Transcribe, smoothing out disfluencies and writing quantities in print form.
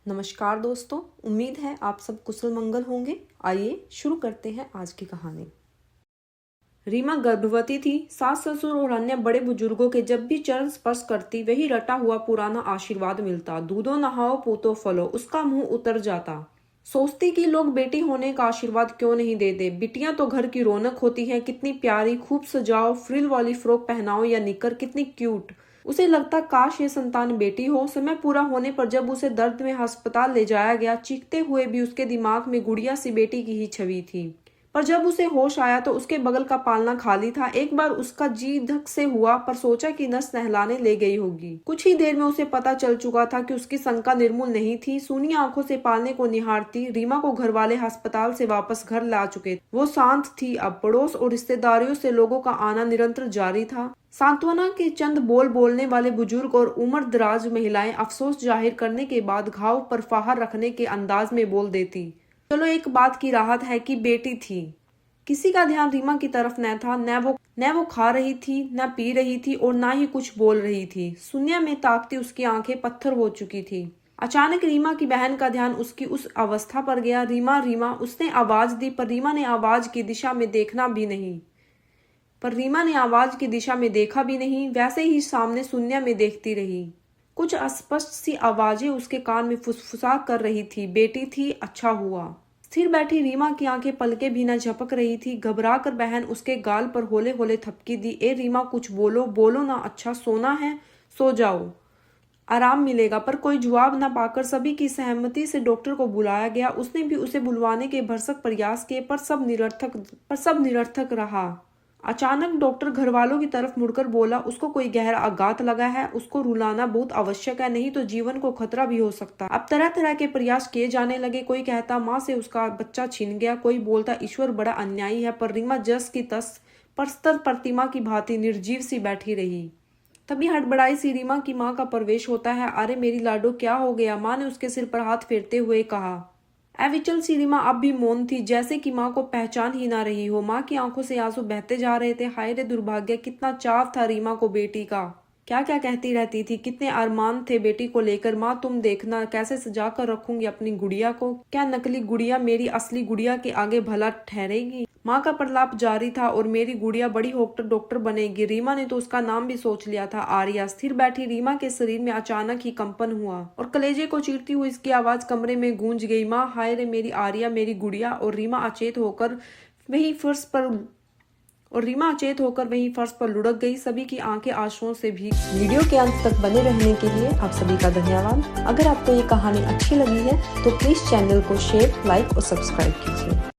नमस्कार दोस्तों, उम्मीद है आप सब कुशल मंगल होंगे। आइए शुरू करते हैं आज की कहानी। रीमा गर्भवती थी। सास ससुर और अन्य बड़े बुजुर्गों के जब भी चरण स्पर्श करती वही रटा हुआ पुराना आशीर्वाद मिलता। दूधो नहाओ पूतो फलो, उसका मुंह उतर जाता। सोचती कि लोग बेटी होने का आशीर्वाद क्यों नहीं देते। बिटियां तो घर की रौनक होती हैं, कितनी प्यारी, खूब सजाओ, फ्रिल वाली फ्रॉक पहनाओ या निकर, कितनी क्यूट। उसे लगता काश ये संतान बेटी हो। समय पूरा होने पर जब उसे दर्द में अस्पताल ले जाया गया, चीखते हुए भी उसके दिमाग में गुड़िया सी बेटी की ही छवि थी। पर जब उसे होश आया तो उसके बगल का पालना खाली था। एक बार उसका जी धक से हुआ, पर सोचा कि नस नहलाने ले गई होगी। कुछ ही देर में उसे पता चल चुका था कि उसकी शंका निर्मूल नहीं थी। सूनी आंखों से पालने को निहारती रीमा को घर वाले अस्पताल से वापस घर ला चुके। वो शांत थी। अब पड़ोस और रिश्तेदारियों से लोगों का आना निरंतर जारी था। सांत्वना के चंद बोल बोलने वाले बुजुर्ग और उम्र दराज महिलाएं अफसोस जाहिर करने के बाद घाव पर फाहर रखने के अंदाज में बोल देती, चलो एक बात की राहत है कि बेटी थी। किसी का ध्यान रीमा की तरफ न था। न वो खा रही थी, न पी रही थी और न ही कुछ बोल रही थी। शून्य में ताकती उसकी आंखें पत्थर हो चुकी थी। अचानक रीमा की बहन का ध्यान उसकी उस अवस्था पर गया। रीमा रीमा, उसने आवाज दी, पर रीमा ने आवाज की दिशा में देखा भी नहीं। वैसे ही सामने शून्य में देखती रही। कुछ अस्पष्ट सी आवाजें उसके कान में फुसफुसा कर रही थी। बेटी थी, अच्छा हुआ। स्थिर बैठी रीमा की आंखें पलके भी न झपक रही थी। घबरा कर बहन उसके गाल पर होले होले थपकी दी। ए रीमा, कुछ बोलो, बोलो ना। अच्छा सोना है, सो जाओ, आराम मिलेगा। पर कोई जवाब न पाकर सभी की सहमति से डॉक्टर को बुलाया गया। उसने भी उसे बुलवाने के भरसक प्रयास किए, पर सब निरर्थक रहा। अचानक डॉक्टर घर वालों की तरफ मुड़कर बोला, उसको कोई गहरा आघात लगा है, उसको रुलाना बहुत आवश्यक है, नहीं तो जीवन को खतरा भी हो सकता। अब तरह तरह के प्रयास किए जाने लगे। कोई कहता माँ से उसका बच्चा छीन गया, कोई बोलता ईश्वर बड़ा अन्यायी है। पर रीमा जस की तस परस्तर प्रतिमा की भांति निर्जीव सी बैठी रही। तभी हड़बड़ाई सी रीमा की माँ का प्रवेश होता है। अरे मेरी लाडो, क्या हो गया? माँ ने उसके सिर पर हाथ फेरते हुए कहा। अविचल सी रीमा अब भी मौन थी, जैसे कि माँ को पहचान ही ना रही हो। माँ की आंखों से आंसू बहते जा रहे थे। हाय रे दुर्भाग्य, कितना चाव था रीमा को बेटी का। क्या क्या कहती रहती थी, कितने अरमान थे बेटी को लेकर। माँ तुम देखना कैसे सजा कर रखूंगी अपनी गुड़िया को। क्या नकली गुड़िया मेरी असली गुड़िया के आगे भला ठहरेगी? माँ का प्रलाप जारी था। और मेरी गुड़िया बड़ी होकर डॉक्टर बनेगी। रीमा ने तो उसका नाम भी सोच लिया था, आर्या। स्थिर बैठी रीमा के शरीर में अचानक ही कंपन हुआ और कलेजे को चीरती हुई इसकी आवाज कमरे में गूंज गई। माँ, हाय रे मेरी आर्या, मेरी गुड़िया। और रीमा अचेत होकर वही फर्श पर लुढ़क गई। सभी की आंखें आंसुओं से भीग। वीडियो के अंत तक बने रहने के लिए आप सभी का धन्यवाद। अगर आपको ये कहानी अच्छी लगी है तो प्लीज चैनल को शेयर, लाइक और सब्सक्राइब कीजिए।